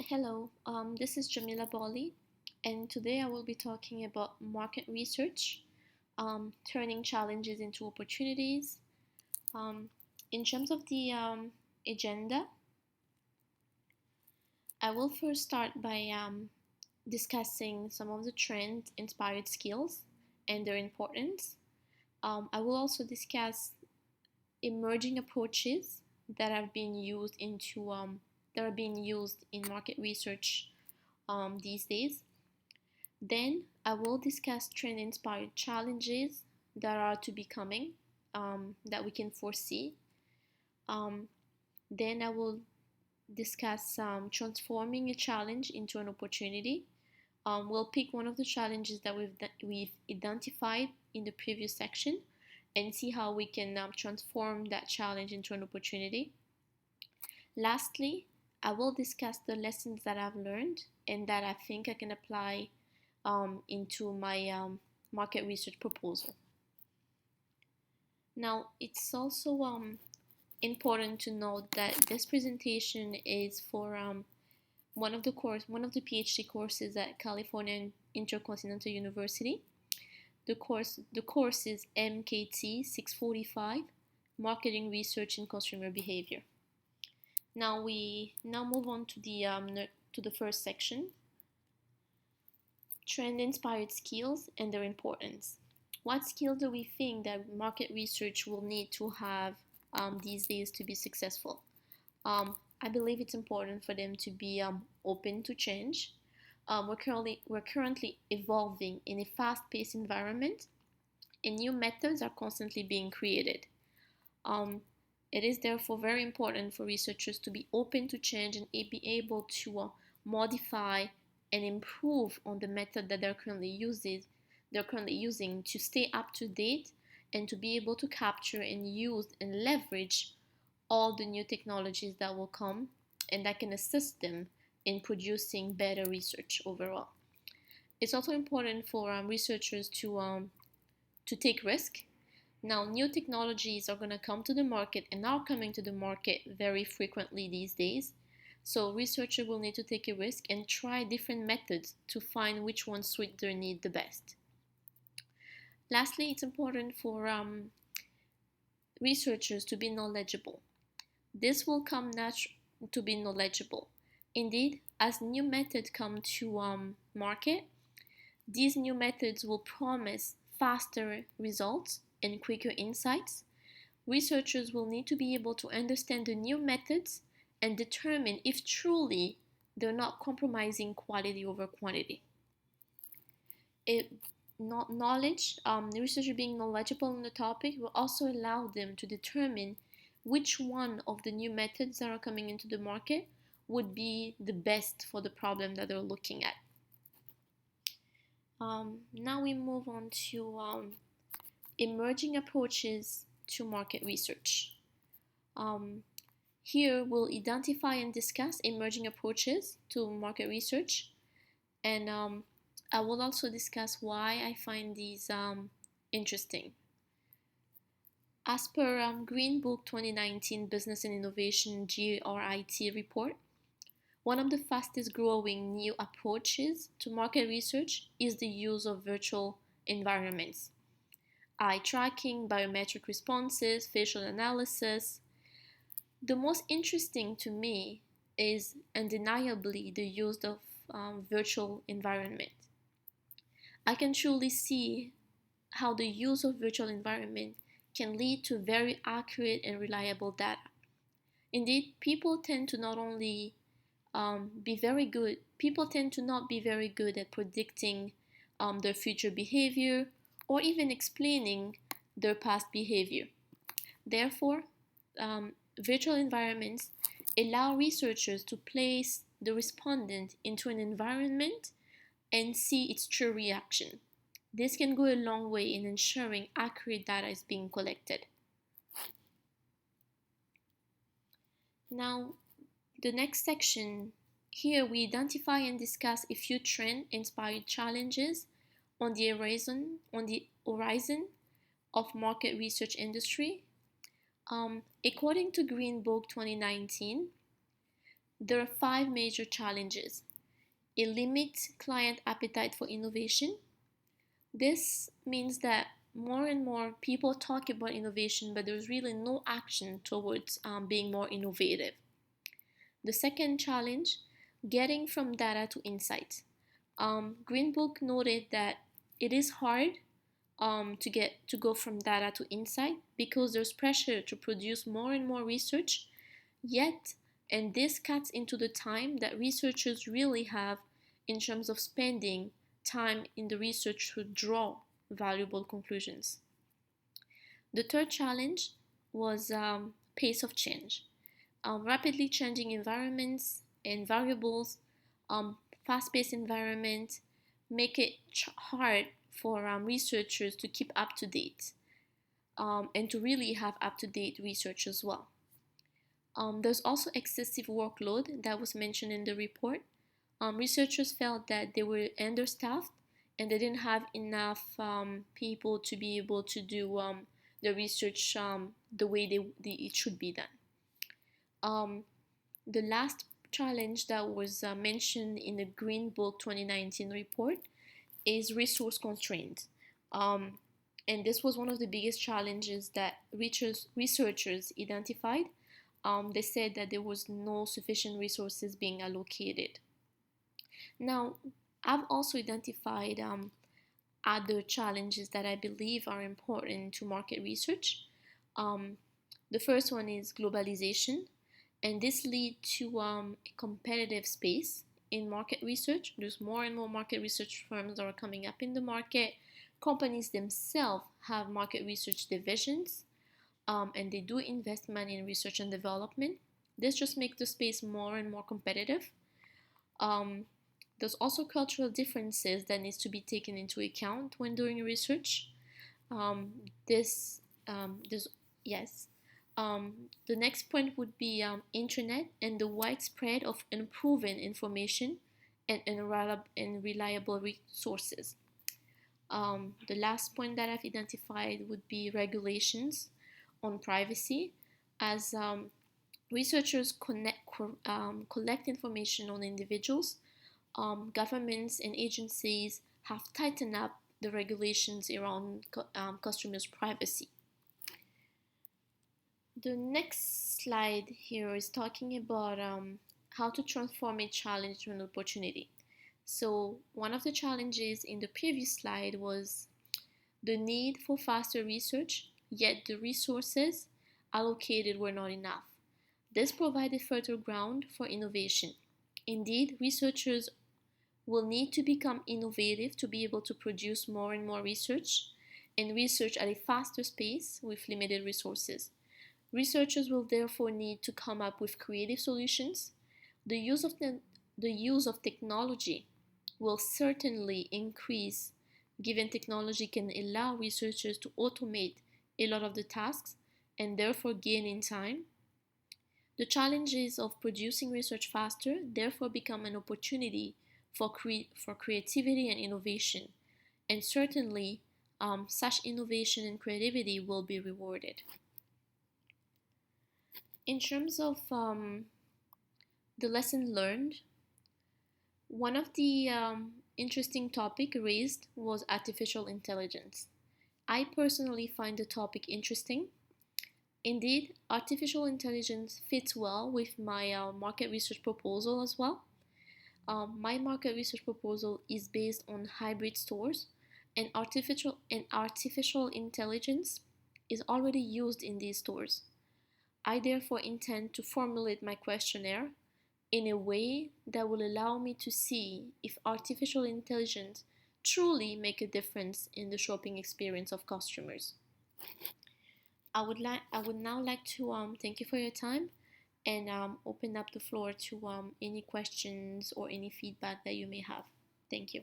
Hello, this is Jamila Bali, and today I will be talking about market research, turning challenges into opportunities. Um, in terms of the agenda, I will first start by discussing some of the trend inspired skills and their importance. I will also discuss emerging approaches that have been used into that are being used in market research these days. Then I will discuss trend inspired challenges that are to be coming, that we can foresee. Um, then I will discuss transforming a challenge into an opportunity. We'll pick one of the challenges that we've identified in the previous section and see how we can transform that challenge into an opportunity. Lastly, I will discuss the lessons that I've learned and that I think I can apply into my market research proposal. Now, it's also important to note that this presentation is for one of the PhD courses at California Intercontinental University. The course is MKT 645, Marketing Research and Consumer Behavior. Now we move on to the first section, trend inspired skills and their importance. What skills do we think that market research will need to have these days to be successful? I believe it's important for them to be open to change. We're currently evolving in a fast-paced environment, and new methods are constantly being created. Um, it is therefore very important for researchers to be open to change and be able to modify and improve on the method that they're currently using to stay up to date and to be able to capture and use and leverage all the new technologies that will come and that can assist them in producing better research overall. It's also important for researchers to take risk. Now, new technologies are going to come to the market and are coming to the market very frequently these days. So researchers will need to take a risk and try different methods to find which one suit their need the best. Lastly, it's important for researchers to be knowledgeable. This will come natural to be knowledgeable. Indeed, as new methods come to market, these new methods will promise faster results and quicker insights. Researchers will need to be able to understand the new methods and determine if truly they're not compromising quality over quantity. It, not knowledge, researchers being knowledgeable on the topic will also allow them to determine which one of the new methods that are coming into the market would be the best for the problem that they're looking at. Now we move on to emerging approaches to market research. Um, Here we'll identify and discuss emerging approaches to market research, and I will also discuss why I find these interesting. As per Green Book 2019 Business and Innovation GRIT report, one of the fastest growing new approaches to market research is the use of virtual environments. Eye tracking, biometric responses, facial analysis. The most interesting to me is undeniably the use of virtual environment. I can truly see how the use of virtual environment can lead to very accurate and reliable data. Indeed, people tend to not be very good at predicting their future behavior or even explaining their past behavior. Therefore, virtual environments allow researchers to place the respondent into an environment and see its true reaction. This can go a long way in ensuring accurate data is being collected. Now, the next section, here we identify and discuss a few trend-inspired challenges on the horizon of market research industry. According to Green Book 2019, There are five major challenges. It limits client appetite for innovation. This means that more and more people talk about innovation, but there's really no action towards being more innovative. The second challenge, getting from data to insight. Green Book noted that it is hard to go from data to insight because there's pressure to produce more and more research. Yet, and this cuts into the time that researchers really have in terms of spending time in the research to draw valuable conclusions. The third challenge was pace of change. Rapidly changing environments and variables, um, fast-paced environment make it hard for researchers to keep up to date and to really have up-to-date research as well. There's also excessive workload that was mentioned in the report. Researchers felt that they were understaffed and they didn't have enough people to be able to do the research the way it should be done. The last challenge that was mentioned in the Green Book 2019 report is resource constraint. And this was one of the biggest challenges that researchers identified. They said that there was no sufficient resources being allocated. Now, I've also identified other challenges that I believe are important to market research. Um, the first one is globalization, and this leads to a competitive space in market research. There's more and more market research firms that are coming up in the market. Companies themselves have market research divisions, and they do invest money in research and development. This just makes the space more and more competitive. Um, there's also cultural differences that needs to be taken into account when doing research. Um, this, this, yes. The next point would be internet and the widespread of unproven information and unreliable resources. The last point that I've identified would be regulations on privacy, as researchers collect information on individuals. Governments and agencies have tightened up the regulations around customers' privacy. The next slide here is talking about how to transform a challenge to an opportunity. So one of the challenges in the previous slide was the need for faster research, yet the resources allocated were not enough. This provided fertile ground for innovation. Indeed, researchers will need to become innovative to be able to produce more and more research and research at a faster pace with limited resources. Researchers will therefore need to come up with creative solutions. The use of technology will certainly increase, given technology can allow researchers to automate a lot of the tasks and therefore gain in time. The challenges of producing research faster therefore become an opportunity for creativity and innovation, and certainly such innovation and creativity will be rewarded. In terms of the lesson learned, one of the interesting topic raised was artificial intelligence. I personally find the topic interesting. Indeed, artificial intelligence fits well with my market research proposal as well. My market research proposal is based on hybrid stores, and artificial intelligence is already used in these stores. I therefore intend to formulate my questionnaire in a way that will allow me to see if artificial intelligence truly make a difference in the shopping experience of customers. I would now like to thank you for your time and open up the floor to any questions or any feedback that you may have. Thank you.